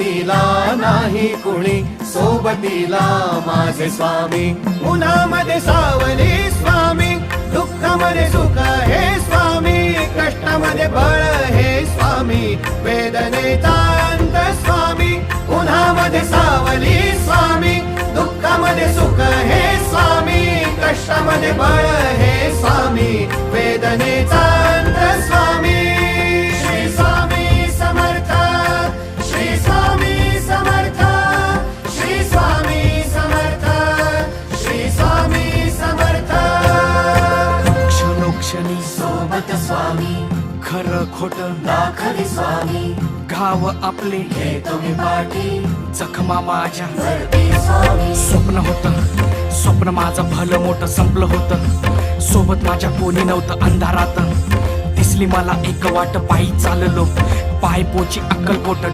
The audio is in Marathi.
सोबतीला नाही कुणी, सोबतीला माझे स्वामी. उन्हामध्ये सावली स्वामी, दुःखामध्ये सुख हे स्वामी, कष्टामध्ये बळ हे स्वामी, वेदनेचा अंत स्वामी. उन्हामध्ये सावली स्वामी, दुःखामध्ये सुख हे स्वामी, कष्टामध्ये बळ हे स्वामी, वेदनेचा अंत स्वामी. श्री स्वामी समर्थ, श्री स्वामी समर्थ, श्री स्वामी समर्थ, श्री स्वामी समर्थ. क्षणोक्षणी सोबत स्वामी, खरं खोट दाखवी स्वामी, घाव आपले घेतो मी पाठी, जखमा माझ्या वरती स्वामी. स्वप्न होतं, स्वप्न माझं भलं मोठं संपलं होतं. सोबत माझ्या कोणी नव्हतं अंधारात. दिसली मला एक वाट, पायी चाललो पाय पोची अक्कलकोट.